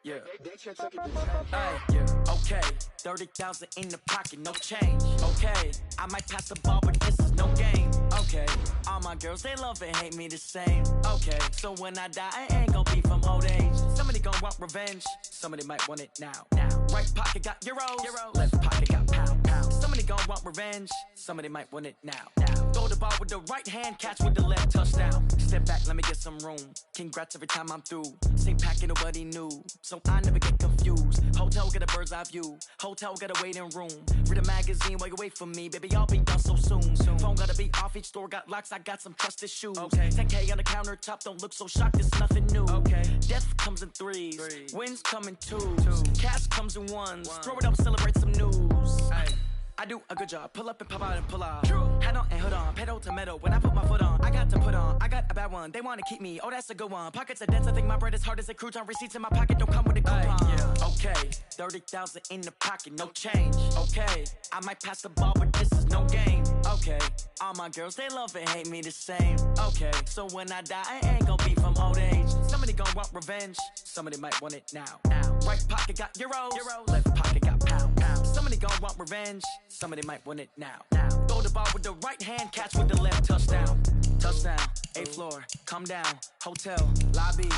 Yeah. Yeah. Okay. 30,000 in the pocket, no change. Okay. I might pass the ball, but this is no game. Okay. All my girls, they love and hate me the same. Okay. So when I die, I ain't gon' be from old age. Somebody gon' want revenge. Somebody might want it now. Right pocket got euros. Left pocket got pound. Somebody gon' want revenge. Somebody might want it now. Throw the ball with the right hand, catch with the left, touchdown. Step back, let me get some room. Congrats every time I'm through. Same packet, nobody knew, so I never get confused. Hotel get a bird's eye view. Hotel got a waiting room. Read a magazine while you wait for me, baby. I'll be done so soon. Phone gotta be off. Each store got locks. I got some trusted shoes. 10K on the countertop. Don't look so shocked. It's nothing new. Death comes in threes. Wins come in twos. Cash comes in ones. Throw it up, celebrate some news. I do a good job. Pull up and pop out and pull out. Head on and hood on. Pedal to metal. When I put my foot on, I got to put on. I got a bad one. They want to keep me. Oh, that's a good one. Pockets are dense. I think my bread is hard as a crouton. Receipts in my pocket don't come with a coupon. Okay. 30,000 in the pocket. No change. Okay. I might pass the ball, but this is no game. Okay. All my girls, they love and hate me the same. Okay. So when I die, I ain't gon' be from old age. Somebody gon' want revenge. Somebody might want it now. Right pocket got euros. Left pocket got pound. Somebody gon' want revenge. Somebody might want it now. Throw the ball with the right hand, catch with the left, touchdown. Touchdown, 8th floor, come down, hotel, lobby.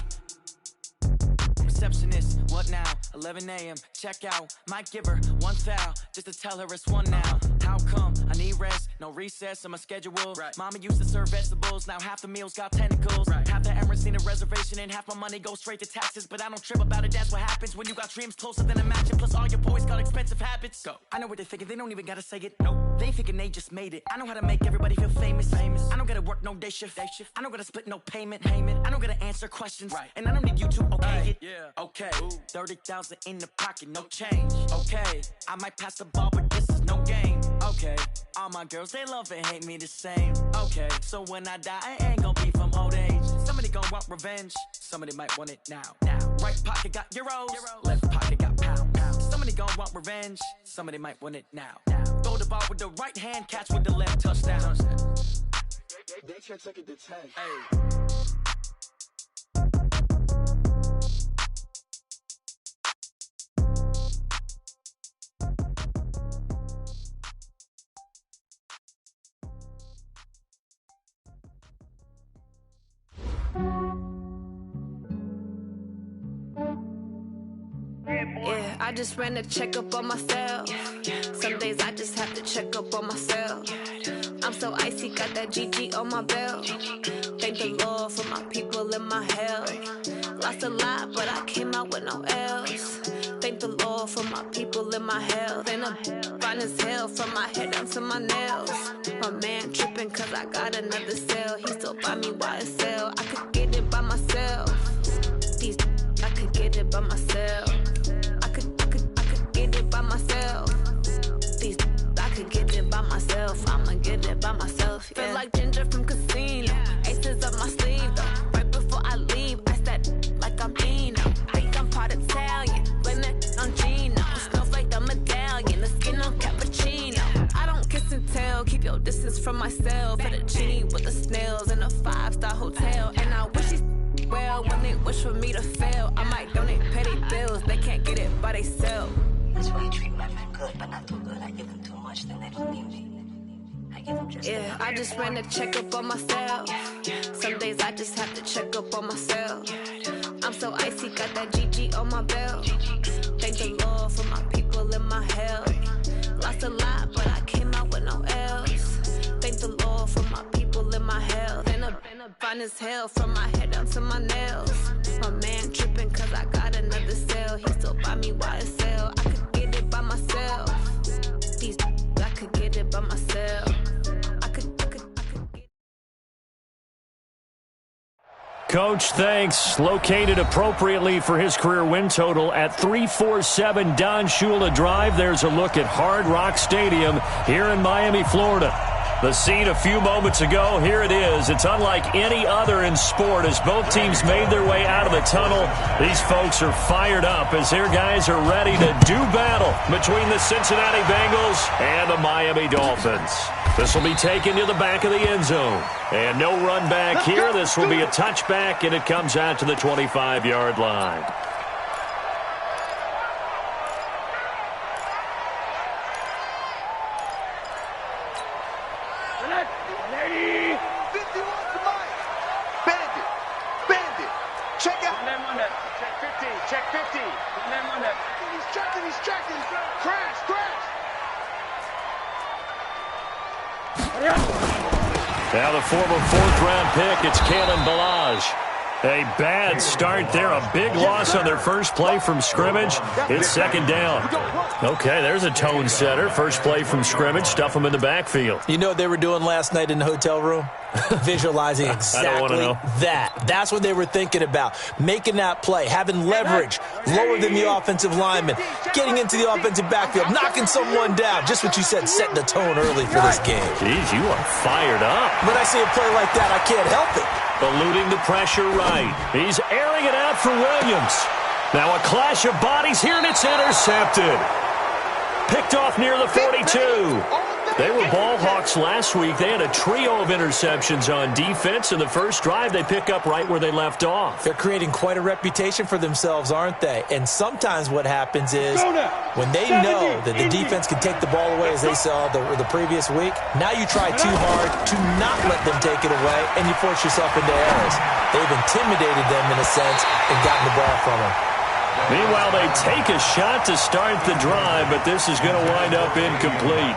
Receptionist, what now? 11 a.m., check out. Might give her one foul, just to tell her it's one now. How come? I need rest, no recess in my schedule. Mama used to serve vegetables, now half the meals got tentacles. Half the Emirates need a reservation and half my money goes straight to taxes. But I don't trip about it, that's what happens when you got dreams closer than a mansion. Plus all your boys got expensive habits. Go. I know what they're thinking, they don't even gotta say it. Nope. They thinking they just made it. I know how to make everybody feel famous. I don't gotta work no day shift. I don't gotta split no payment. I don't gotta answer questions. And I don't need you to okay it. Okay, 30,000 in the pocket, no change. Okay, I might pass the ball, but this is no game. Okay, all my girls, they love and hate me the same. Okay, so when I die, I ain't gon' be from old age. Somebody gon' want revenge. Somebody might want it now. Right pocket got euros. Left pocket got pound. Somebody gon' want revenge. Somebody might want it now. Throw the ball with the right hand, catch with the left, touchdown. They can't take it to 10. Yeah, I just ran a checkup on myself. Some days I just have to check up on myself. I'm so icy, got that GG on my belt. Thank the Lord for my people in my health. Lost a lot, but I came out with no else. Thank the Lord for my people in my health. And I'm fine as hell from my head down to my nails. My man tripping cause I got another cell. He still buy me YSL. I could get it by myself. These I could get it by myself. I could get it by myself. These I could get it by myself. I'ma get it by myself. Yeah. Feel like Ginger from Casino. Aces up my sleeve though. Right before I leave, I said like I'm Dino. Think I'm part Italian. Blame it on Gino. Smells like the medallion. The skin on cappuccino. I don't kiss and tell. Keep your distance from myself. Fettuccine with the snails in a 5-star hotel. And I wish these well when they wish for me to fail. I might donate petty bills. They can't get it by themselves. That's why you treat my friend good, but not too good. I give them too much, then they don't need me. I give them just yeah, I just ran a checkup on myself. Some days I just have to check up on myself. I'm so icy, got that GG on my belt. Thank the Lord for my people in my health. Lost a lot, but I came out with no else. Thank the Lord for my people in my health. And I'm fine as hell from my head down to my nails. My man tripping cause I got another cell. He still buy me YSL. I could get it by myself. These I could get it by myself. I could get Coach, thanks. Located appropriately for his career win total at 347 Don Shula Drive. There's a look at Hard Rock Stadium here in Miami, Florida. The scene a few moments ago, here it is. It's unlike any other in sport as both teams made their way out of the tunnel. These folks are fired up as their guys are ready to do battle between the Cincinnati Bengals and the Miami Dolphins. This will be taken to the back of the end zone. And no run back here. This will be a touchback, and it comes out to the 25-yard line. Check 50. He's checking. Crash. Now the former fourth-round pick, it's Kalen Balaj. A bad start there, a big loss on their first play from scrimmage. It's second down. Okay, there's a tone setter. First play from scrimmage, stuff them in the backfield. You know what they were doing last night in the hotel room? Visualizing exactly that. That's what they were thinking about. Making that play, having leverage, lower than the offensive lineman, getting into the offensive backfield, knocking someone down. Just what you said, setting the tone early for this game. Jeez, you are fired up. When I see a play like that, I can't help it. Eluding the pressure right. He's airing it out for Williams. Now a clash of bodies here, and it's intercepted. Picked off near the 42. They were ball hawks last week. They had a trio of interceptions on defense. In the first drive, they pick up right where they left off. They're creating quite a reputation for themselves, aren't they? And sometimes what happens is when they know that the defense can take the ball away, as they saw the previous week, now you try too hard to not let them take it away, and you force yourself into errors. They've intimidated them in a sense and gotten the ball from them. Meanwhile, they take a shot to start the drive, but this is going to wind up incomplete.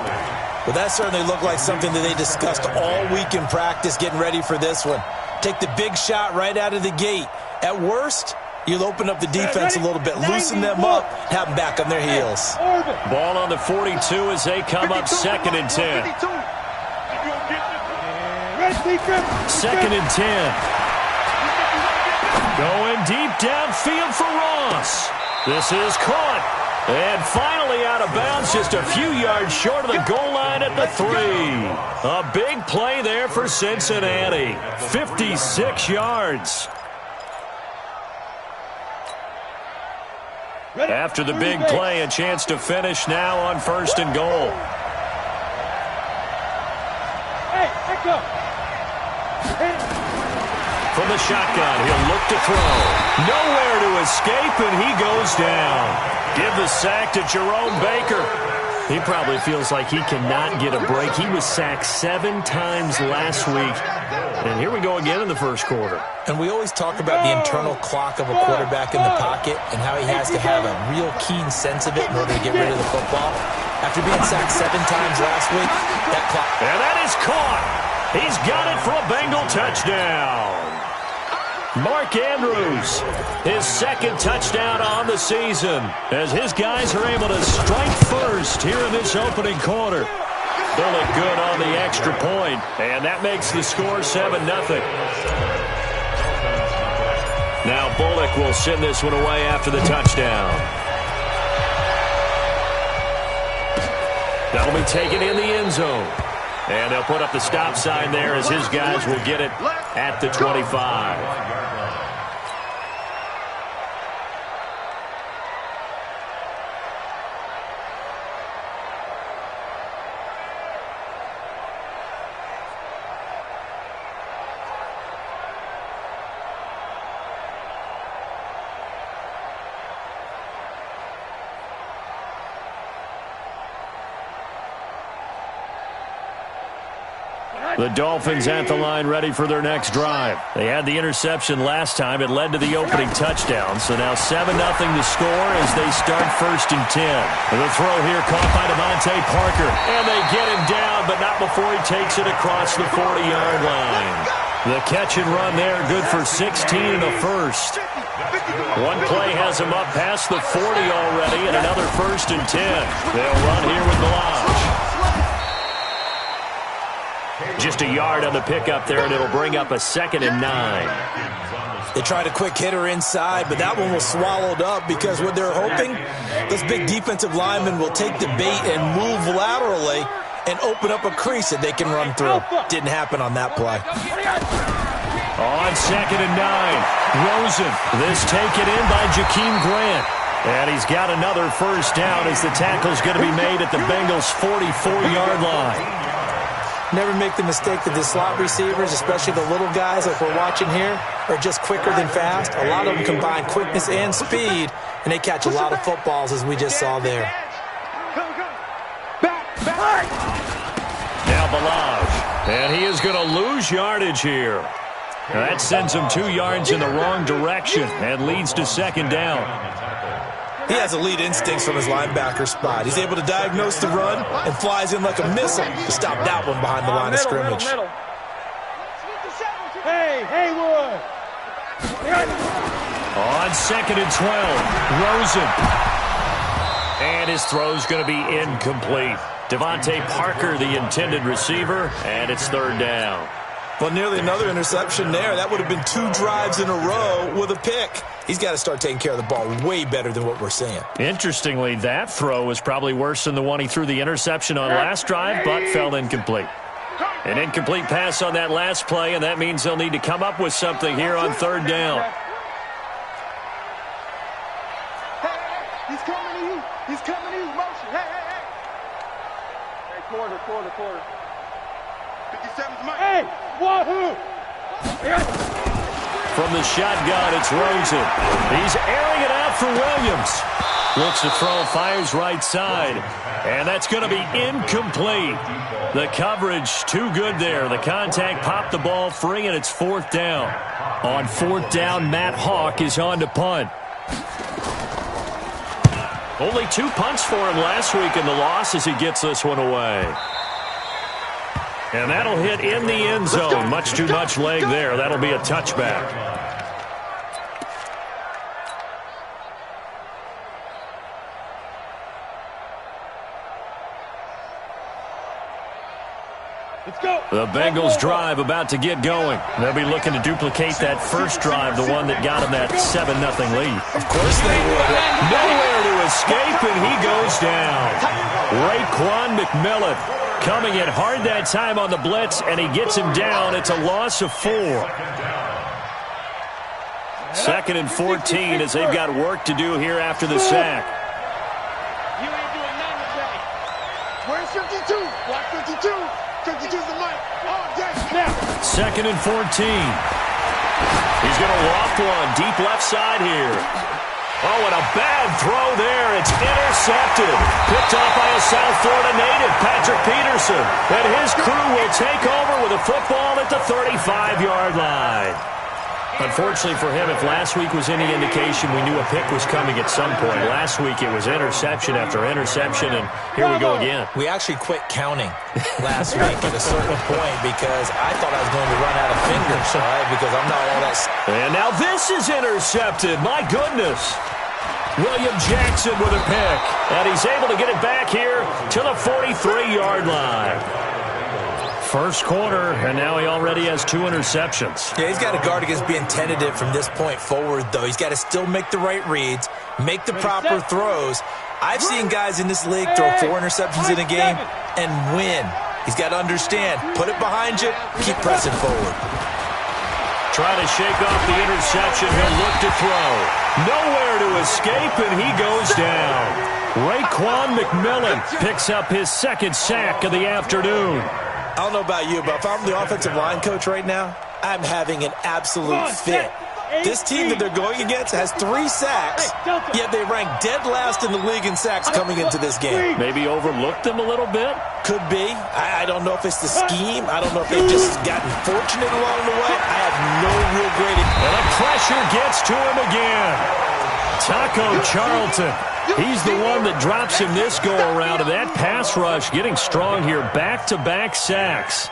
Well, that certainly looked like something that they discussed all week in practice, getting ready for this one. Take the big shot right out of the gate. At worst, you'll open up the defense a little bit, loosen them up, have them back on their heels. Ball on the 42 as they come up second and 10. Second and 10. Going deep downfield for Ross. This is caught. And finally out of bounds, just a few yards short of the goal line at the 3. A big play there for Cincinnati. 56 yards. After the big play, a chance to finish now on first and goal. From the shotgun, he'll look to throw. Nowhere to escape, and he goes down. Give the sack to Jerome Baker. He probably feels like he cannot get a break. He was sacked 7 times last week. And here we go again in the first quarter. And we always talk about the internal clock of a quarterback in the pocket and how he has to have a real keen sense of it in order to get rid of the football. After being sacked 7 times last week, that clock... And that is caught. He's got it for a Bengal touchdown. Mark Andrews, his second touchdown on the season, as his guys are able to strike first here in this opening quarter. Bullock good on the extra point, and that makes the score 7-0. Now Bullock will send this one away after the touchdown. That'll be taken in the end zone. And they'll put up the stop sign there as his guys will get it at the 25. The Dolphins at the line ready for their next drive. They had the interception last time. It led to the opening touchdown. So now 7-0 to score as they start first and 10. The throw here caught by Devontae Parker. And they get him down, but not before he takes it across the 40-yard line. The catch and run there, good for 16 and a first. One play has him up past the 40 already, and another first and 10. They'll run here with Balaj. Just a yard on the pickup there, and it'll bring up a 2nd and 9. They tried a quick hitter inside, but that one was swallowed up because what they're hoping, those big defensive linemen will take the bait and move laterally and open up a crease that they can run through. Didn't happen on that play. On 2nd and 9, Rosen. This taken in by Jakeem Grant. And he's got another first down as the tackle's going to be made at the Bengals' 44-yard line. Never make the mistake that the slot receivers, especially the little guys like we're watching here, are just quicker than fast. A lot of them combine quickness and speed, and they catch a lot of footballs, as we just saw there. Now Balaj, and he is going to lose yardage here. That sends him 2 yards in the wrong direction and leads to second down. He has elite instincts from his linebacker spot. He's able to diagnose the run and flies in like a missile to stop that one behind the line of scrimmage. Hey, Haywood! On 2nd and 12, Rosen. And his throw's going to be incomplete. Devontae Parker, the intended receiver, and it's 3rd down. Well, nearly another interception there. That would have been 2 drives in a row with a pick. He's got to start taking care of the ball way better than what we're seeing. Interestingly, that throw was probably worse than the one he threw the interception on last drive, but fell incomplete. An incomplete pass on that last play, and that means they'll need to come up with something here on 3rd down. He's coming to you. He's coming to you. Motion. Hey. Hey, quarter. 57's mine. Hey, wahoo! From the shotgun, it's Rosen. He's airing it out for Williams. Looks to throw, fires right side. And that's going to be incomplete. The coverage too good there. The contact popped the ball free, and it's 4th down. On 4th down, Matt Hawk is on to punt. Only 2 punts for him last week in the loss as he gets this one away. And that'll hit in the end zone. Much too much leg there. That'll be a touchback. The Bengals drive about to get going. They'll be looking to duplicate that first drive, the one that got them that 7-0 lead. Of course they would. Nowhere to escape, and he goes down. Raekwon McMillan coming in hard that time on the blitz, and he gets him down. It's a loss of 4. 2nd and 14 as they've got work to do here after the sack. You ain't doing nothing today. Where's 52? Block 52. 52's the mic. Oh, yes. Now. 2nd and 14. He's going to loft one deep left side here. Oh, and a bad throw there. It's intercepted. Picked off by a South Florida native, Patrick Peterson. And his crew will take over with a football at the 35-yard line. Unfortunately for him, if last week was any indication, we knew a pick was coming at some point. Last week it was interception after interception, and here we go again. We actually quit counting last week at a certain point because I thought I was going to run out of fingers, all right, because I'm not all that. And now this is intercepted. My goodness. William Jackson with a pick, and he's able to get it back here to the 43-yard line. First quarter, and now he already has 2 interceptions. Yeah, he's got to guard against being tentative from this point forward, though. He's got to still make the right reads, make the proper throws. I've seen guys in this league throw 4 interceptions in a game and win. He's got to understand, put it behind you, keep pressing forward. Trying to shake off the interception. He'll look to throw. Nowhere to escape, and he goes down. Raekwon McMillan picks up his 2nd sack of the afternoon. I don't know about you, but if I'm the offensive line coach right now, I'm having an absolute fit. This team that they're going against has 3 sacks, yet they rank dead last in the league in sacks coming into this game. Maybe overlooked them a little bit? Could be. I don't know if it's the scheme. I don't know if they've just gotten fortunate along the way. I have no real great... And the pressure gets to him again. Taco Charlton. He's the one that drops him this go-around, and that pass rush getting strong here. Back-to-back sacks.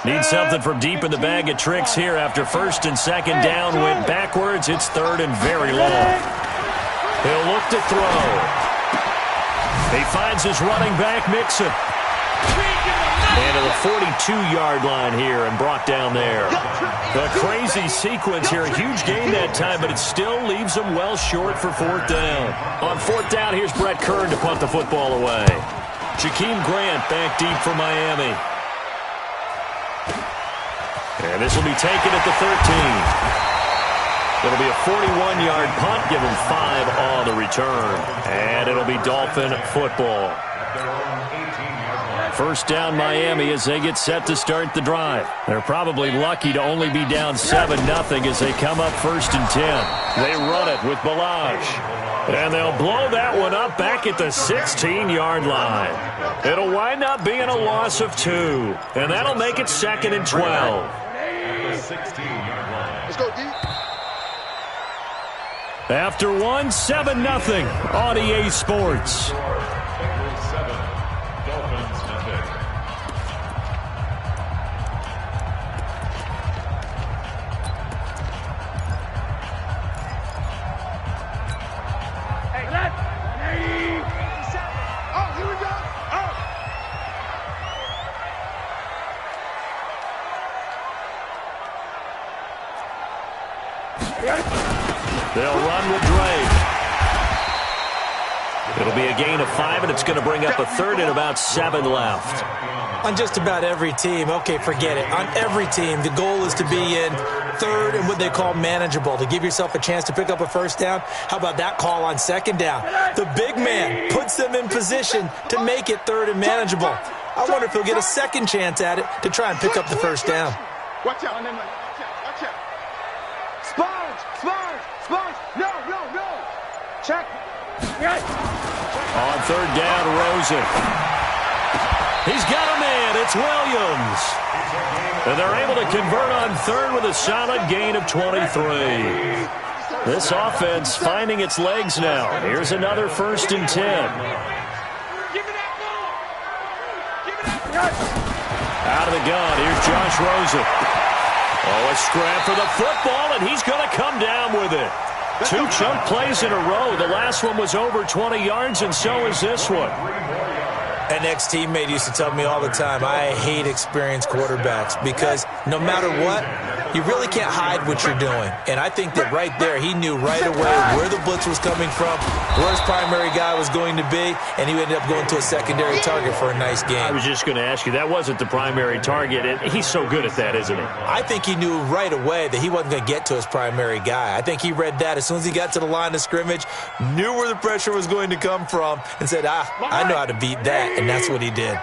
Need something from deep in the bag of tricks here after 1st and 2nd down. Went backwards. It's 3rd and very long. He'll look to throw. He finds his running back, Mixon. And to the 42-yard line here and brought down there. The crazy sequence here. A huge gain that time, but it still leaves them well short for 4th down. On 4th down, here's Brett Kern to punt the football away. Jakeem Grant back deep for Miami. And this will be taken at the 13. It'll be a 41-yard punt. Give him 5 on the return. And it'll be Dolphin football. First down Miami as they get set to start the drive. They're probably lucky to only be down 7-0 as they come up 1st and 10. They run it with Balaj. And they'll blow that one up back at the 16-yard line. It'll wind up being a loss of 2. And that'll make it 2nd and 12. Let's go, D. After 1, 7-0 on EA Sports. They'll run with Drake. It'll be a gain of 5, and it's going to bring up a 3rd and about 7 left. On just about every team, okay, forget it. On every team, the goal is to be in 3rd and what they call manageable, to give yourself a chance to pick up a 1st down. How about that call on 2nd down? The big man puts them in position to make it 3rd and manageable. I wonder if he'll get a 2nd chance at it to try and pick up the 1st down. Watch out. Watch out. Sponge. No. Check. Yes. On 3rd down, Rosen. He's got a man. It's Williams. And they're able to convert on 3rd with a solid gain of 23. This offense finding its legs now. Here's another 1st and 10. Out of the gun, here's Josh Rosen. Oh, a scrap for the football, and he's going to come down with it. 2 chunk plays in a row. The last one was over 20 yards, and so is this one. An ex-teammate used to tell me all the time, I hate experienced quarterbacks because no matter what, you really can't hide what you're doing. And I think that right there, he knew right away where the blitz was coming from, where his primary guy was going to be, and he ended up going to a secondary target for a nice game. I was just going to ask you, that wasn't the primary target, and he's so good at that, isn't he? I think he knew right away that he wasn't going to get to his primary guy. I think he read that as soon as he got to the line of scrimmage, knew where the pressure was going to come from, and said, I know how to beat that. And that's what he did.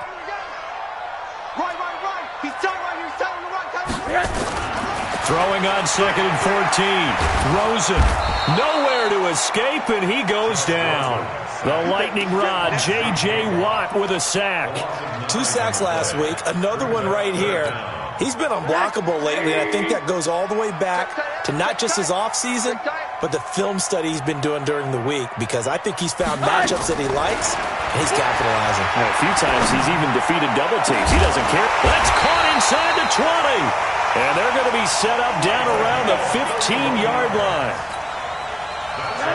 Right. He's telling the right. Throwing on 2nd and 14. Rosen, nowhere to escape, and he goes down. The lightning rod, J.J. Watt with a sack. 2 sacks last week, another one right here. He's been unblockable lately, and I think that goes all the way back to not just his offseason, but the film study he's been doing during the week, because I think he's found matchups that he likes, and he's capitalizing. A few times he's even defeated double teams. He doesn't care. That's caught inside the 20. And they're going to be set up down around the 15-yard line.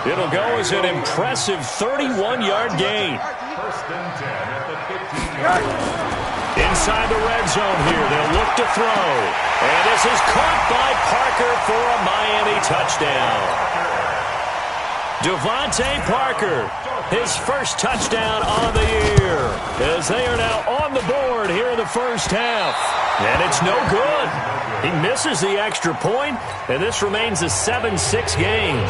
It'll go as an impressive 31-yard gain. Inside the red zone here, they'll look to throw. And this is caught by Parker for a Miami touchdown. Devontae Parker, his first touchdown on the year, as they are now on the board here in the 1st half. And it's no good. He misses the extra point, and this remains a 7-6 game.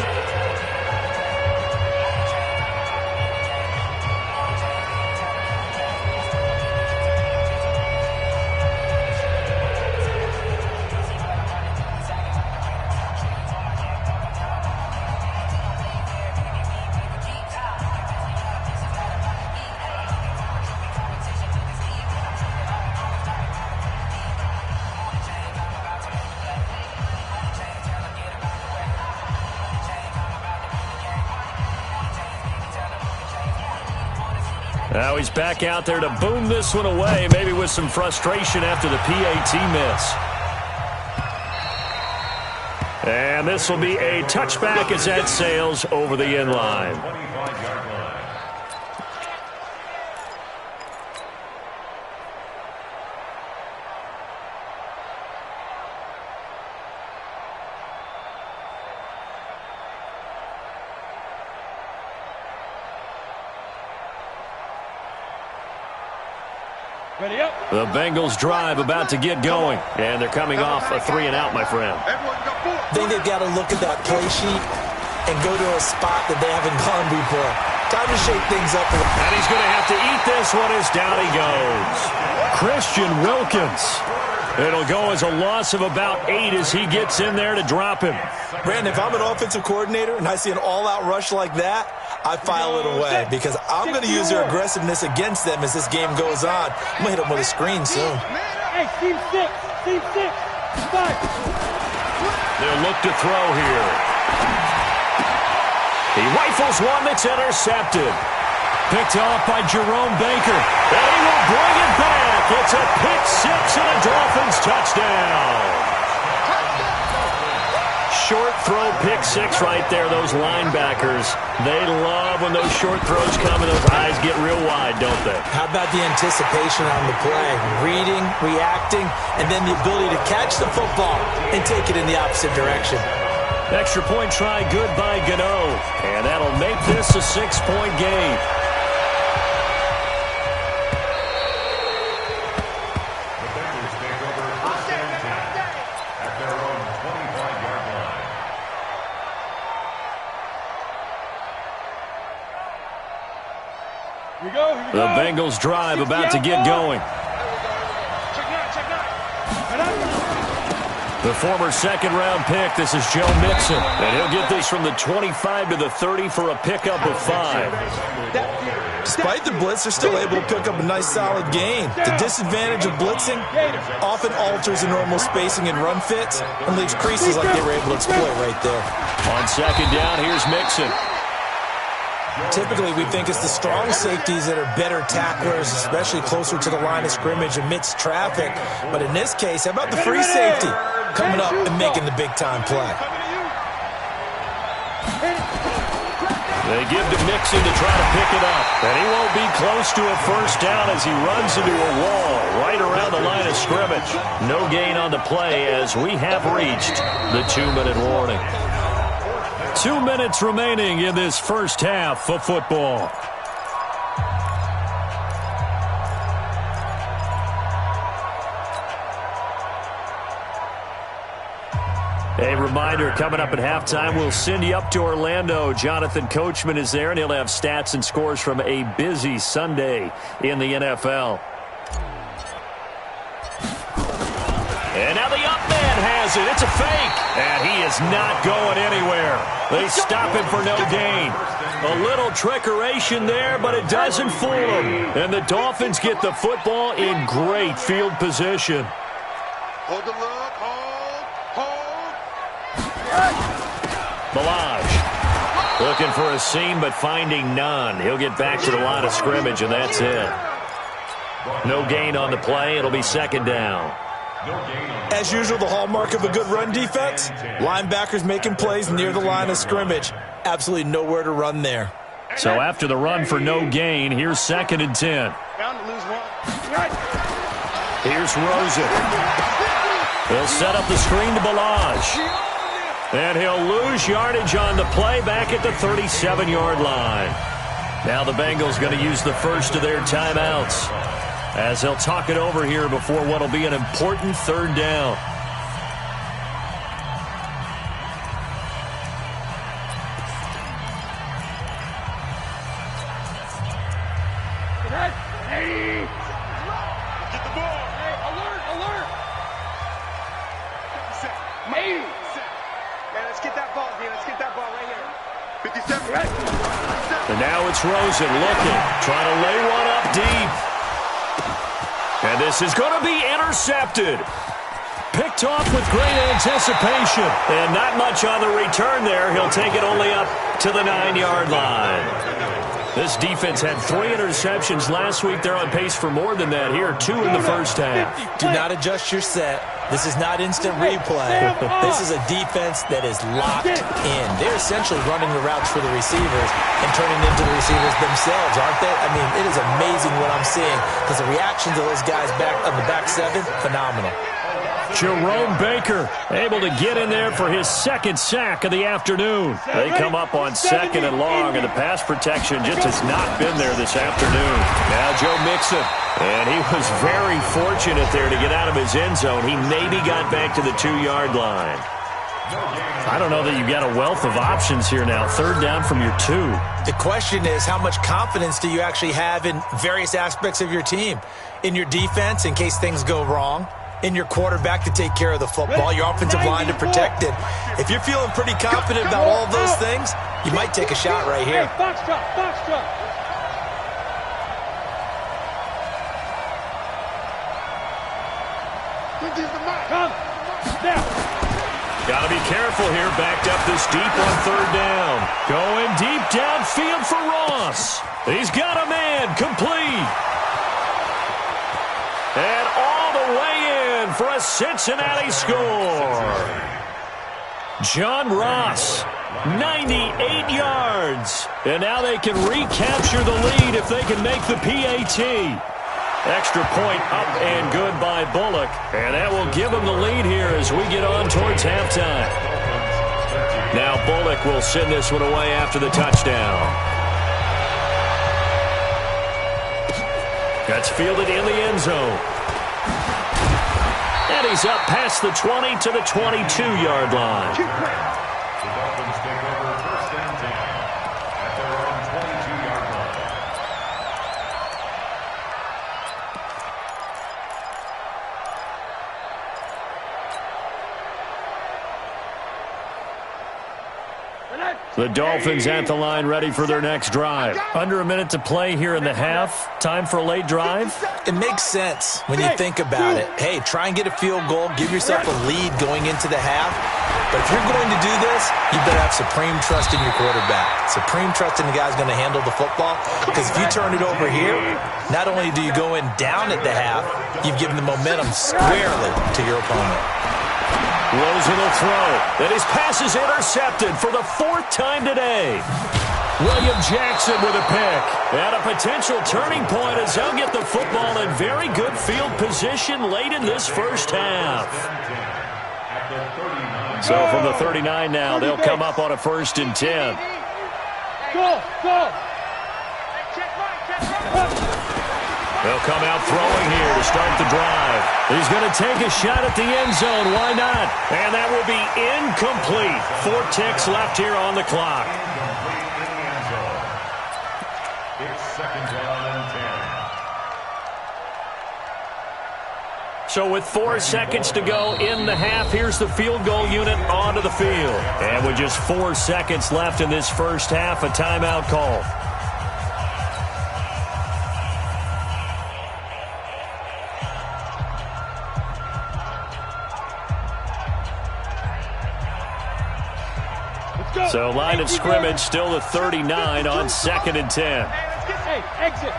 Now he's back out there to boom this one away, maybe with some frustration after the PAT miss. And this will be a touchback as that sails over the end line. The Bengals drive about to get going, and they're coming off a 3-and-out, my friend. I think they've got to look at that play sheet and go to a spot that they haven't gone before. Time to shake things up. And he's going to have to eat this one as down he goes. Christian Wilkins. It'll go as a loss of about 8 as he gets in there to drop him. Brandon, if I'm an offensive coordinator and I see an all-out rush like that, I file it away because I'm going to use their aggressiveness against them as this game goes on. I'm going to hit them with a screen soon. Hey, team 6. Team 6. 5. They'll look to throw here. He rifles one that's intercepted. Picked off by Jerome Baker. And he will bring it back. It's a pick six and a Dolphins touchdown. Short throw pick six right there. Those linebackers, they love when those short throws come and those eyes get real wide, don't they? How about the anticipation on the play? Reading, reacting, and then the ability to catch the football and take it in the opposite direction. Extra point try good by Gano. And that'll make this a 6-point game. The Bengals drive about to get going. The former second-round pick, this is Joe Mixon. And he'll get this from the 25 to the 30 for a pickup of 5. Despite the blitz, they're still able to pick up a nice solid gain. The disadvantage of blitzing often alters the normal spacing and run fits and leaves creases like they were able to exploit right there. On second down, here's Mixon. Typically, we think it's the strong safeties that are better tacklers, especially closer to the line of scrimmage amidst traffic. But in this case, how about the free safety coming up and making the big-time play? They give to Mixon to try to pick it up. And he won't be close to a first down as he runs into a wall right around the line of scrimmage. No gain on the play as we have reached the 2-minute warning. 2 minutes remaining in this first half of football. A reminder, coming up at halftime, we'll send you up to Orlando. Jonathan Coachman is there, and he'll have stats and scores from a busy Sunday in the NFL. And now the up man has it. It's a fake. And he is not going anywhere. They stop him for no gain. A little trickeration there, but it doesn't fool him. And the Dolphins get the football in great field position. Hold the look. Hold. Balaj looking for a seam, but finding none. He'll get back to the line of scrimmage, and that's it. No gain on the play. It'll be second down. As usual, the hallmark of a good run defense, linebackers making plays near the line of scrimmage. Absolutely nowhere to run there. So after the run for no gain, here's second and 10. Here's Rosen. He'll set up the screen to Balaj. And he'll lose yardage on the play back at the 37-yard line. Now the Bengals going to use the first of their timeouts as they'll talk it over here before what will be an important third down. Hey! Get the ball! Hey, alert! Hey! Yeah, let's get that ball, dude. Let's get that ball right here. 57. Right. And now it's Rosen looking, trying to lay one up deep. And this is going to be intercepted. Picked off with great anticipation. And not much on the return there. He'll take it only up to the 9-yard line. This defense had 3 interceptions last week. They're on pace for more than that here. 2 in the first half. Do not adjust your set. This is not instant replay. This is a defense that is locked in. They're essentially running the routes for the receivers and turning into the receivers themselves, aren't they? I mean, it is amazing what I'm seeing because the reaction to those guys back on the back 7, phenomenal. Jerome Baker able to get in there for his second sack of the afternoon. They come up on second and long, and the pass protection just has not been there this afternoon. Now Joe Mixon, and he was very fortunate there to get out of his end zone. He maybe got back to the 2-yard line. I don't know that you've got a wealth of options here now. Third down from your 2. The question is, how much confidence do you actually have in various aspects of your team? In your defense, in case things go wrong, and your quarterback to take care of the football, your offensive line to protect it. If you're feeling pretty confident about all of those things, you might take a shot right here. Box drop, box drop. Come. Now. Got to be careful here. Backed up this deep on third down. Going deep downfield for Ross. He's got a man. Complete. And all the way in for a Cincinnati score. John Ross, 98 yards. And now they can recapture the lead if they can make the PAT. Extra point up and good by Bullock. And that will give them the lead here as we get on towards halftime. Now Bullock will send this one away after the touchdown. That's fielded in the end zone. And he's up past the 20 to the 22-yard line. The Dolphins take over first and 10 at their own 22-yard line. The Dolphins at the line ready for their next drive. Under a minute to play here in the half. Time for a late drive. It makes sense when you think about it. Hey, try and get a field goal. Give yourself a lead going into the half. But if you're going to do this, you better have supreme trust in your quarterback. Supreme trust in the guy's going to handle the football. Because if you turn it over here, not only do you go in down at the half, you've given the momentum squarely to your opponent. Rosen will throw. And his pass is intercepted for the fourth time today. William Jackson with a pick. And a potential turning point as they'll get the football in very good field position late in this first half. So from the 39 now, they'll come up on a 1st and 10. Go. They'll come out throwing here to start the drive. He's going to take a shot at the end zone. Why not? And that will be incomplete. 4 ticks left here on the clock. It's 2nd down and 10. So with 4 seconds to go in the half, here's the field goal unit onto the field. And with just 4 seconds left in this first half, a timeout call. So line of scrimmage still the 39 on 2nd and 10. Hey, exit.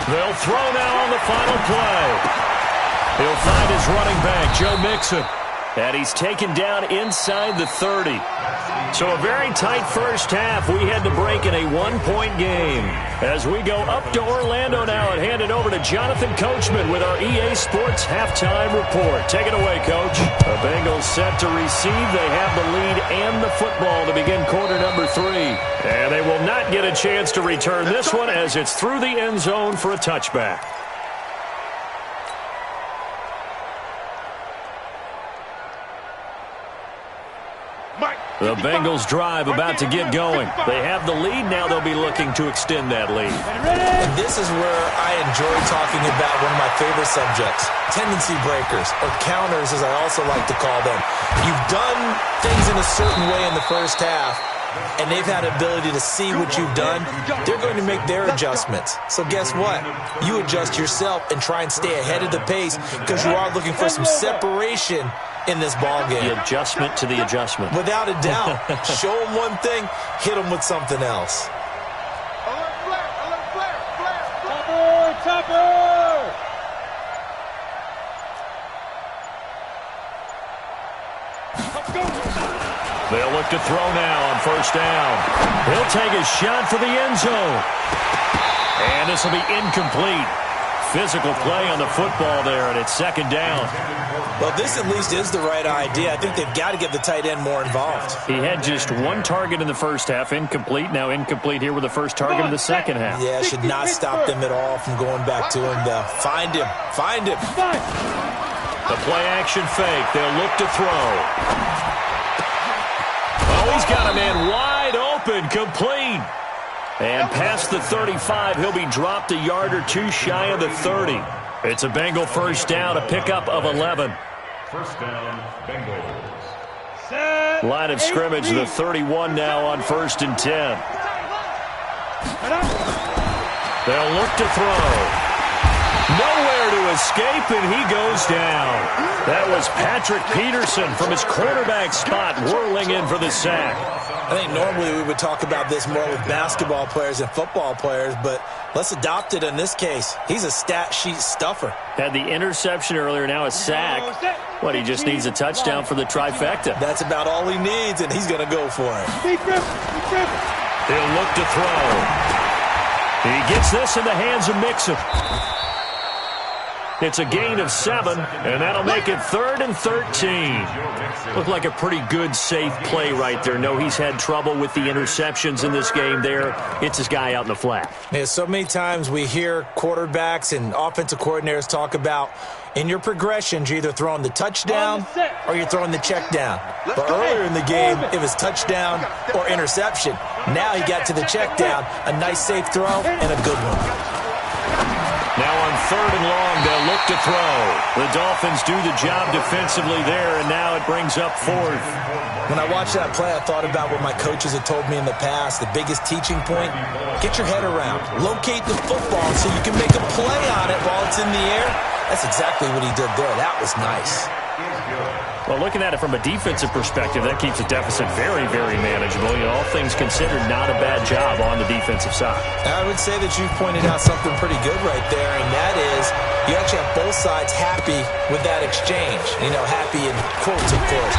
They'll throw now on the final play. He'll find his running back, Joe Mixon. And he's taken down inside the 30. So a very tight first half. We had to break in a 1-point game. As we go up to Orlando now and hand it over to Jonathan Coachman with our EA Sports Halftime Report. Take it away, Coach. The Bengals set to receive. They have the lead and the football to begin quarter number 3. And they will not get a chance to return this one as it's through the end zone for a touchback. The Bengals drive about to get going. They have the lead. Now they'll be looking to extend that lead. And this is where I enjoy talking about one of my favorite subjects, tendency breakers, or counters as I also like to call them. You've done things in a certain way in the first half, and they've had ability to see what you've done. They're going to make their adjustments. So guess what? You adjust yourself and try and stay ahead of the pace because you are looking for some separation in this ball game. The adjustment to the adjustment. Without a doubt. Show them one thing, hit them with something else. Topper! They'll look to throw now on first down. He'll take a shot for the end zone. And this will be incomplete. Physical play on the football there, and it's 2nd down. Well, this at least is the right idea. I think they've got to get the tight end more involved. He had just 1 target in the first half, incomplete. Now incomplete here with the first target in the second half. Yeah, should not stop them at all from going back to him, though. Find him. Find him. The play-action fake. They'll look to throw. Oh, he's got a man wide open, complete. And past the 35, he'll be dropped a yard or two shy of the 30. It's a Bengal first down, a pickup of 11. First down, Bengals. Line of scrimmage, the 31 now on 1st and 10. They'll look to throw. Nowhere to escape, and he goes down. That was Patrick Peterson from his quarterback spot whirling in for the sack. I think normally we would talk about this more with basketball players and football players, but let's adopt it in this case. He's a stat sheet stuffer. Had the interception earlier, now a sack. What, he just needs a touchdown for the trifecta. That's about all he needs, and he's going to go for it. He'll look to throw. He gets this in the hands of Mixon. It's a gain of 7, and that'll make it 3rd and 13. Looked like a pretty good, safe play right there. No, he's had trouble with the interceptions in this game there. It's his guy out in the flat. Yeah, so many times we hear quarterbacks and offensive coordinators talk about in your progressions, you're either throwing the touchdown or you're throwing the check down. But earlier in the game, it was touchdown or interception. Now he got to the check down, a nice safe throw and a good one. Now on 3rd and long, they'll look to throw. The Dolphins do the job defensively there, and now it brings up 4th. When I watched that play, I thought about what my coaches had told me in the past. The biggest teaching point, get your head around. Locate the football so you can make a play on it while it's in the air. That's exactly what he did there. That was nice. Well, looking at it from a defensive perspective, that keeps the deficit very, very manageable. You know, all things considered, not a bad job on the defensive side. I would say that you've pointed out something pretty good right there, and that is you actually have both sides happy with that exchange. You know, happy in quotes, of course.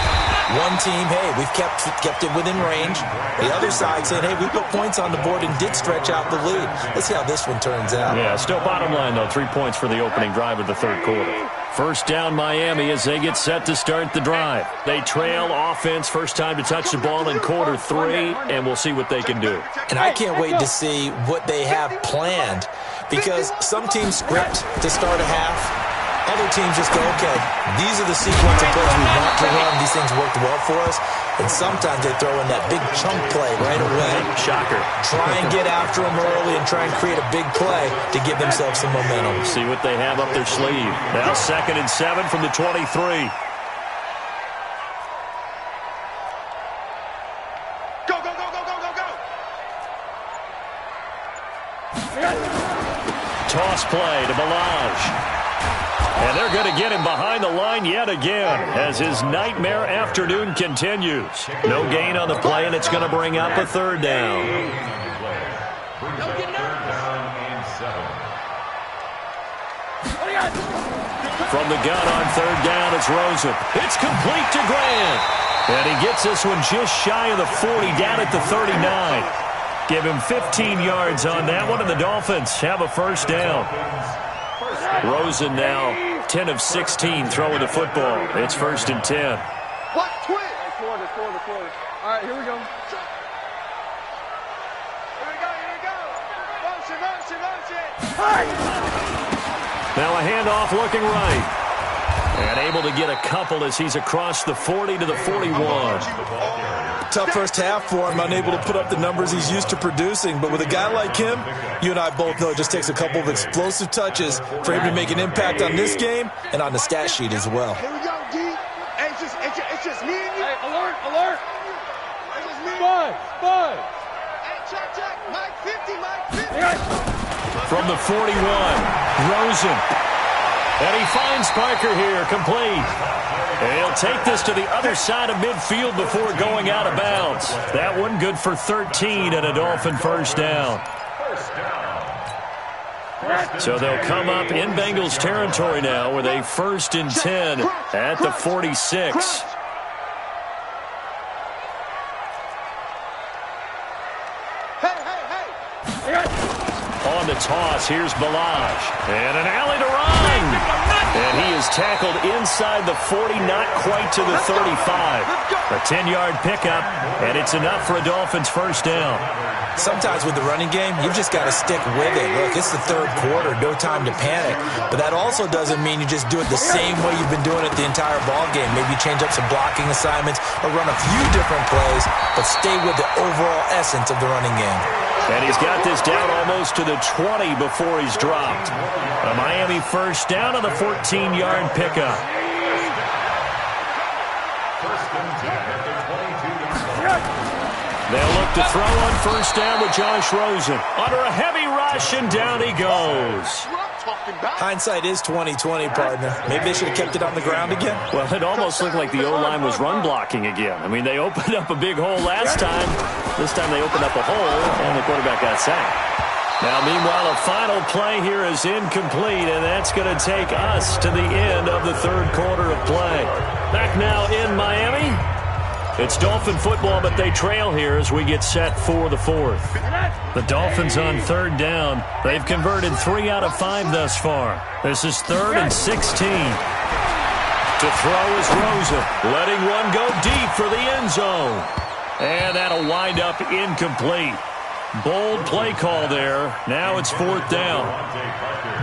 One team, hey, we've kept it within range. The other side saying, hey, we put points on the board and did stretch out the lead. Let's see how this one turns out. Yeah, still bottom line, though, 3 points for the opening drive of the 3rd quarter. First down, Miami, as they get set to start the drive. They trail offense, first time to touch the ball in quarter 3, and we'll see what they can do. And I can't wait to see what they have planned, because some teams script to start a half. Other teams just go, okay, these are the sequence of plays we want to run. These things worked well for us. And sometimes they throw in that big chunk play right away. Shocker. Try and get after them early and try and create a big play to give themselves some momentum. See what they have up their sleeve. Now 2nd and 7 from the 23. Go, go, go, go, go, go, go. Toss play to Balaj. And they're going to get him behind the line yet again as his nightmare afternoon continues. No gain on the play, and it's going to bring up a 3rd down. From the gun on 3rd down, it's Rosen. It's complete to Grant. And he gets this one just shy of the 40, down at the 39. Give him 15 yards on that one, and the Dolphins have a first down. Rosen now 10 of 16 throwing the football. It's 1st and 10. What? Twin. Quarter. All right, here we go. Here we go. Motion. Now a handoff looking right. And able to get a couple as he's across the 40 to the 41. Tough first half for him, unable to put up the numbers he's used to producing. But with a guy like him, you and I both know it just takes a couple of explosive touches for him to make an impact on this game and on the stat sheet as well. Here we go, D. Hey, it's just me and you. Hey, alert. It's just me. Spud. Hey, check. Mike 50. From the 41, Rosen. And he finds Parker here, complete. And he'll take this to the other side of midfield before going out of bounds. That one good for 13 and a Dolphin first down. So they'll come up in Bengals territory now with a 1st and 10 at the 46. Hey. On the toss, here's Balaj. And an alley to run. And he is tackled inside the 40, not quite to the 35. A 10-yard pickup, and it's enough for a Dolphins first down. Sometimes with the running game, you've just got to stick with it. Look, it's the third quarter, no time to panic. But that also doesn't mean you just do it the same way you've been doing it the entire ball game. Maybe change up some blocking assignments or run a few different plays, but stay with the overall essence of the running game. And he's got this down almost to the 20 before he's dropped. A Miami first down on the 14-yard pickup. They'll look to throw on first down with Josh Rosen. Under a heavy rush, and down he goes. Hindsight is 20/20, partner. Maybe they should have kept it on the ground again. Well, it almost looked like the O-line was run blocking again. I mean, they opened up a big hole last time. This time they opened up a hole, and the quarterback got sacked. Now, meanwhile, a final play here is incomplete, and that's going to take us to the end of the third quarter of play. Back now in Miami. It's Dolphin football, but they trail here as we get set for the fourth. The Dolphins on third down. They've converted 3 out of 5 thus far. This is 3rd and 16. To throw is Rosen, letting one go deep for the end zone. And that'll wind up incomplete. Bold play call there. Now it's 4th down.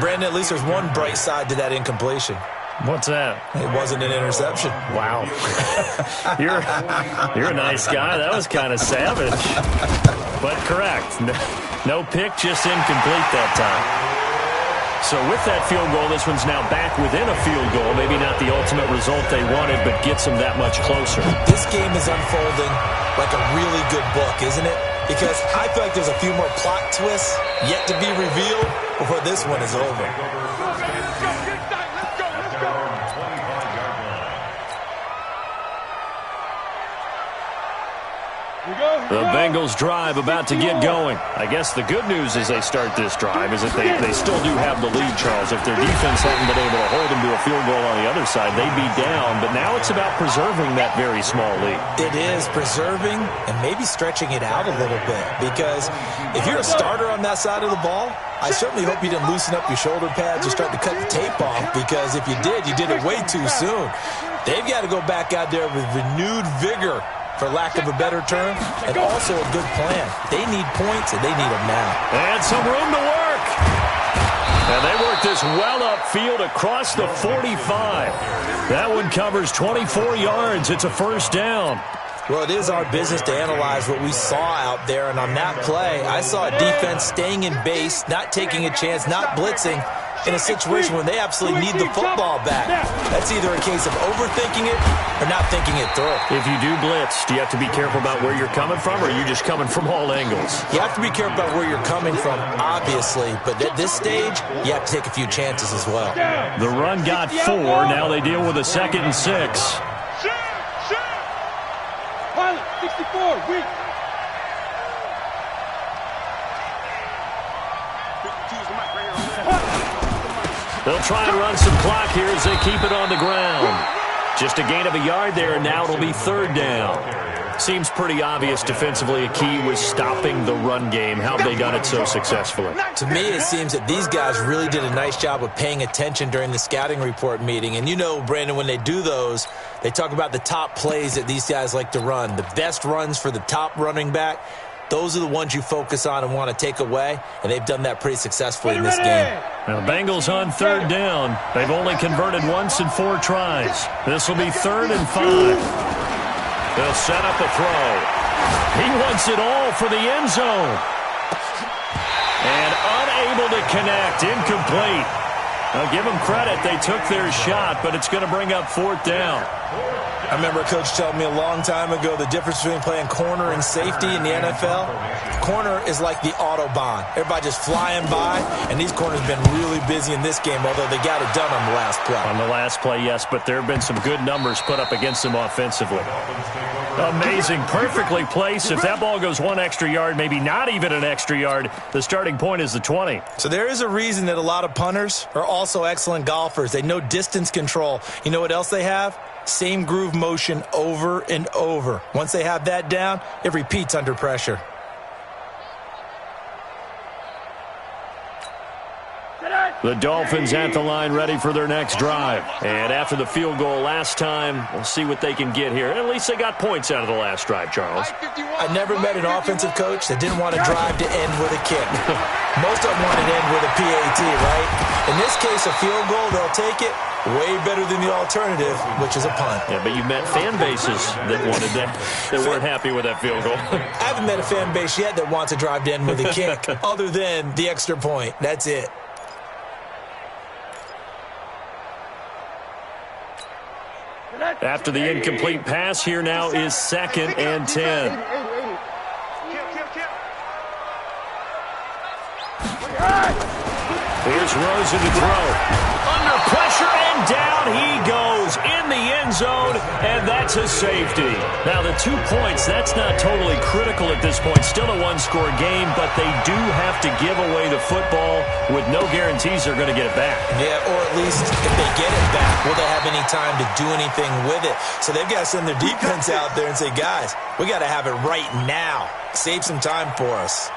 Brandon, at least there's one bright side to that incompletion. What's that? It wasn't an interception. Wow. You're a nice guy. That was kind of savage. But correct. No pick, just incomplete that time. So with that field goal, this one's now back within a field goal. Maybe not the ultimate result they wanted, but gets them that much closer. This game is unfolding like a really good book, isn't it? Because I feel like there's a few more plot twists yet to be revealed before this one is over. The Bengals drive about to get going. I guess the good news as they start this drive is that they still do have the lead, Charles. If their defense hadn't been able to hold them to a field goal on the other side, they'd be down. But now it's about preserving that very small lead. It is preserving and maybe stretching it out a little bit. Because if you're a starter on that side of the ball, I certainly hope you didn't loosen up your shoulder pads or start to cut the tape off. Because if you did it way too soon. They've got to go back out there with renewed vigor, for lack of a better term, and also a good plan. They need points, and they need them now. And some room to work. And they work this well upfield across the 45. That one covers 24 yards. It's a first down. Well, it is our business to analyze what we saw out there, and on that play, I saw a defense staying in base, not taking a chance, not blitzing, in a situation where they absolutely need the football back. That's either a case of overthinking it or not thinking it through. If you do blitz, do you have to be careful about where you're coming from, or are you just coming from all angles? You have to be careful about where you're coming from, obviously, but at this stage, you have to take a few chances as well. The run got 4. Now they deal with a 2nd and 6. Pilot, 64, weak. They'll try and run some clock here as they keep it on the ground. Just a gain of a yard there, and now it'll be 3rd down. Seems pretty obvious defensively a key was stopping the run game. How have they done it so successfully? To me, it seems that these guys really did a nice job of paying attention during the scouting report meeting. And you know, Brandon, when they do those, they talk about the top plays that these guys like to run. The best runs for the top running back. Those are the ones you focus on and want to take away, and they've done that pretty successfully in this game. Now, Bengals on 3rd down. They've only converted once in 4 tries. This will be 3rd and 5. They'll set up a throw. He wants it all for the end zone. And unable to connect, incomplete. Now, give them credit. They took their shot, but it's going to bring up 4th down. I remember a coach telling me a long time ago the difference between playing corner and safety in the NFL. Corner is like the Autobahn. Everybody just flying by, and these corners have been really busy in this game, although they got it done on the last play. On the last play, yes, but there have been some good numbers put up against them offensively. Amazing, perfectly placed. If that ball goes 1 extra yard, maybe not even an extra yard, the starting point is the 20. So there is a reason that a lot of punters are also excellent golfers. They know distance control. You know what else they have? Same groove motion over and over. Once they have that down, it repeats under pressure. The Dolphins at the line ready for their next drive. And after the field goal last time, we'll see what they can get here. At least they got points out of the last drive, Charles. I never met an offensive coach that didn't want to drive to end with a kick. Most of them wanted to end with a PAT, right? In this case, a field goal, they'll take it. Way better than the alternative, which is a punt. Yeah, but you met fan bases that wanted that weren't happy with that field goal. I haven't met a fan base yet that wants to drive to end with a kick, other than the extra point. That's it. After the incomplete pass, here now is 2nd and 10. Here's Rosen to throw. Under pressure, and down he goes in the end zone, and that's a safety. Now, the 2 points, that's not totally critical at this point. Still a one-score game, but they do have to give away the football with no guarantees they're going to get it back. Yeah, or at least if they get it back, will they have any time to do anything with it? So they've got to send their defense out there and say, guys, we got to have it right now. Save some time for us.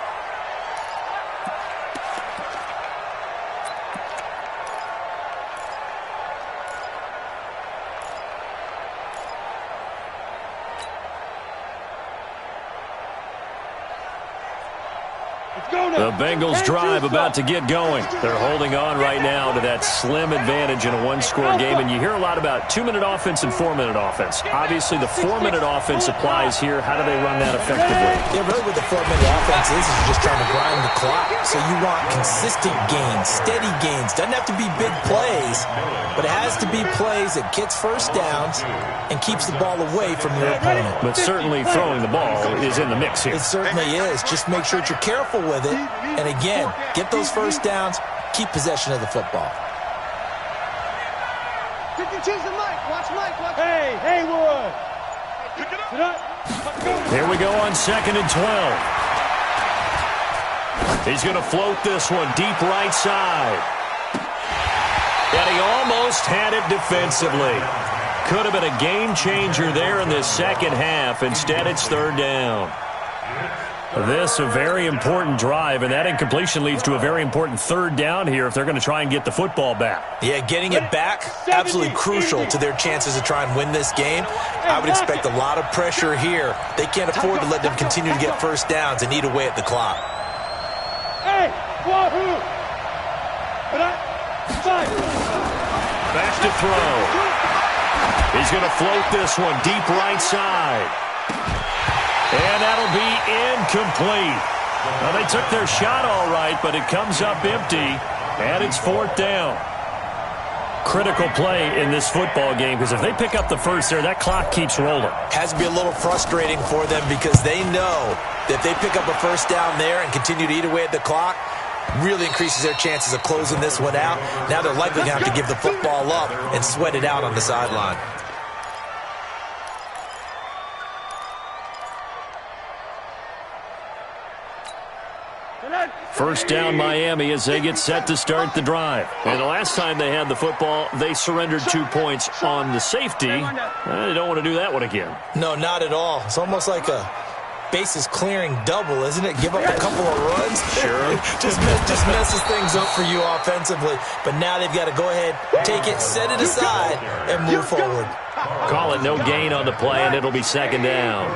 The Bengals drive about to get going. They're holding on right now to that slim advantage in a one-score game. And you hear a lot about 2-minute offense and 4-minute offense. Obviously, the 4-minute offense applies here. How do they run that effectively? Yeah, really what the 4-minute offense is just trying to grind the clock. So you want consistent gains, steady gains. Doesn't have to be big plays, but it has to be plays that gets first downs and keeps the ball away from your opponent. But certainly throwing the ball is in the mix here. It certainly is. Just make sure that you're careful with it. And again, get those first downs, keep possession of the football. 52's the Mike. Watch Mike. Watch. Hey, Haywood. Here we go on 2nd and 12. He's going to float this one deep right side. And he almost had it defensively. Could have been a game changer there in this second half. Instead, it's 3rd down. This a very important drive, and that incompletion leads to a very important 3rd down here if they're going to try and get the football back. Yeah, getting it back, absolutely crucial to their chances to try and win this game. I would expect a lot of pressure here. They can't afford to let them continue to get first downs and eat away at the clock. Hey, wahoo! Back to throw. He's going to float this one deep right side. And that'll be incomplete. Well, they took their shot all right, but it comes up empty, and it's 4th down. Critical play in this football game, because if they pick up the first there, that clock keeps rolling. Has to be a little frustrating for them because they know that if they pick up a first down there and continue to eat away at the clock, really increases their chances of closing this one out. Now they're likely going to have to give the football up and sweat it out on the sideline. First down Miami as they get set to start the drive. And the last time they had the football, they surrendered 2 points on the safety. They don't want to do that one again. No, not at all. It's almost like a bases clearing double, isn't it? Give up a couple of runs. Sure. just messes things up for you offensively. But now they've got to go ahead, take it, set it aside, and move forward. Call it no gain on the play, and it'll be 2nd down.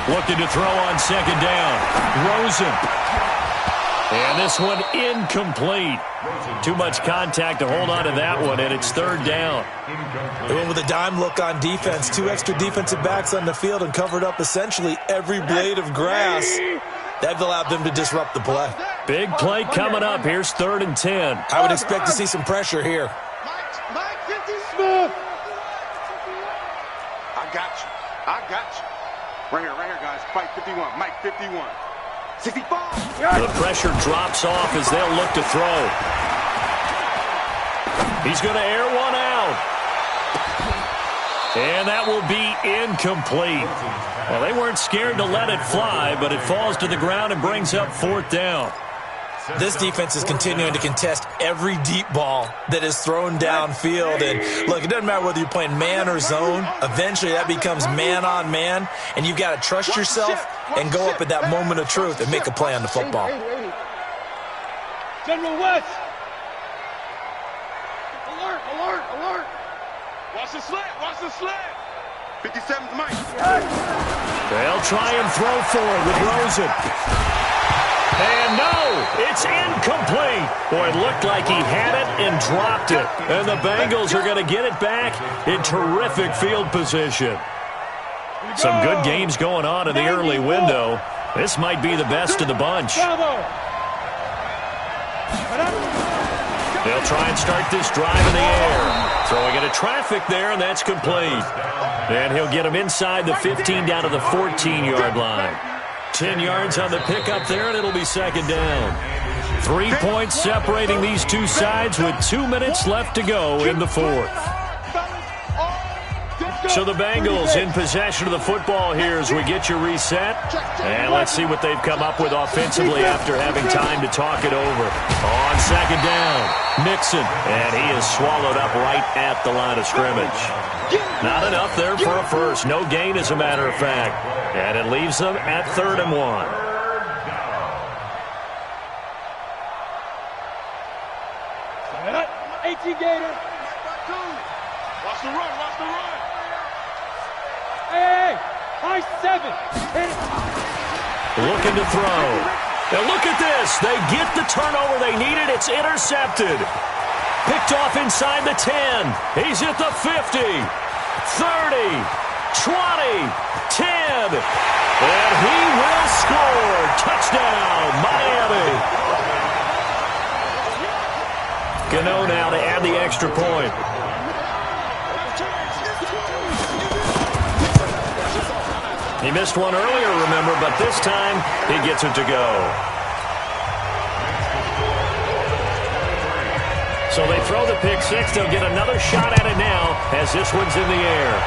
Looking to throw on 2nd down. Rosen. And this one incomplete. Too much contact to hold on to that one, and it's 3rd down. They went with a dime look on defense. 2 extra defensive backs on the field and covered up essentially every blade of grass. That allowed them to disrupt the play. Big play coming up. Here's 3rd and 10. I would expect to see some pressure here. Mike 50 Smith. I got you. Right here, guys. Fight 51. Mike 51. 65. The pressure drops off as they'll look to throw. He's going to air one out. And that will be incomplete. Well, they weren't scared to let it fly, but it falls to the ground and brings up 4th down. This defense is continuing to contest every deep ball that is thrown downfield. And, look, it doesn't matter whether you're playing man or zone. Eventually, that becomes man-on-man, and you've got to trust yourself and go up at that moment of truth and make a play on the football. General West. Alert, alert, alert. Watch the slant, watch the slant. 57's Mike. They'll try and throw for it with Rosen. And no, it's incomplete. Boy, it looked like he had it and dropped it. And the Bengals are going to get it back in terrific field position. Some good games going on in the early window. This might be the best of the bunch. They'll try and start this drive in the air. Throwing into traffic there, and that's complete. And he'll get him inside the 15 down to the 14-yard line. 10 yards on the pickup there, and it'll be 2nd down. 3 points separating these two sides with 2 minutes left to go in the 4th. So the Bengals in possession of the football here as we get you reset. And let's see what they've come up with offensively after having time to talk it over. On 2nd down, Mixon. And he is swallowed up right at the line of scrimmage. Not enough there for a first. No gain, as a matter of fact. And it leaves them at 3rd and 1. 18 Gator. Watch the run, watch the run. Hey, high 7. Looking to throw. Now look at this. They get the turnover they needed. It's intercepted. Picked off inside the 10. He's at the 50. 30. 20. 10. And he will score. Touchdown, Miami. Gano now to add the extra point. He missed one earlier, remember, but this time he gets it to go. So they throw the pick six. They'll get another shot at it now as this one's in the air.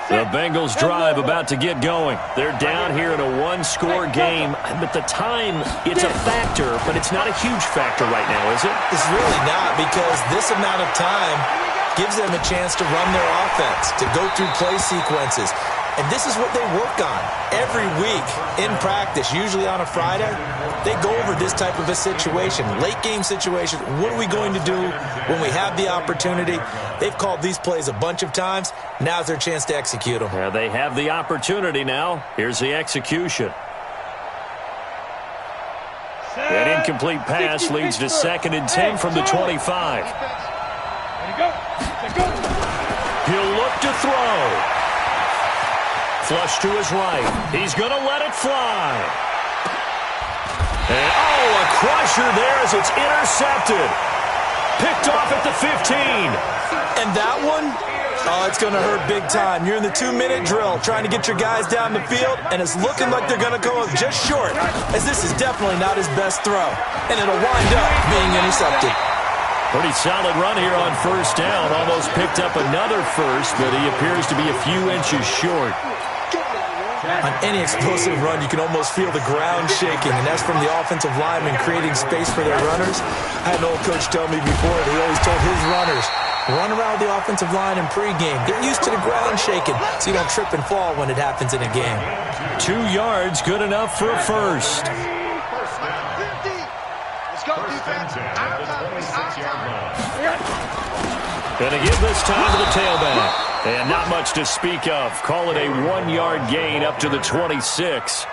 The Bengals drive about to get going. They're down here in a one-score game. But the time, it's a factor, but it's not a huge factor right now, is it? It's really not, because this amount of time gives them a chance to run their offense, to go through play sequences. And this is what they work on every week in practice, usually on a Friday. They go over this type of a situation, late-game situation. What are we going to do when we have the opportunity? They've called these plays a bunch of times. Now's their chance to execute them. Yeah, they have the opportunity now. Here's the execution. That incomplete pass leads to 2nd and 10 from the 25. He'll look to throw. Flush to his right. He's going to let it fly. And, a crusher there as it's intercepted. Picked off at the 15. And that one, it's going to hurt big time. You're in the 2-minute drill trying to get your guys down the field, and it's looking like they're going to go up just short, as this is definitely not his best throw. And it'll wind up being intercepted. Pretty solid run here on first down. Almost picked up another first, but he appears to be a few inches short. On any explosive run, you can almost feel the ground shaking, and that's from the offensive linemen creating space for their runners. I had an old coach tell me before that he always told his runners, run around the offensive line in pregame. Get used to the ground shaking so you don't trip and fall when it happens in a game. 2 yards, good enough for a first. Let's go, defense. Gonna give this time to the tailback. And not much to speak of. Call it a 1-yard gain up to the 26.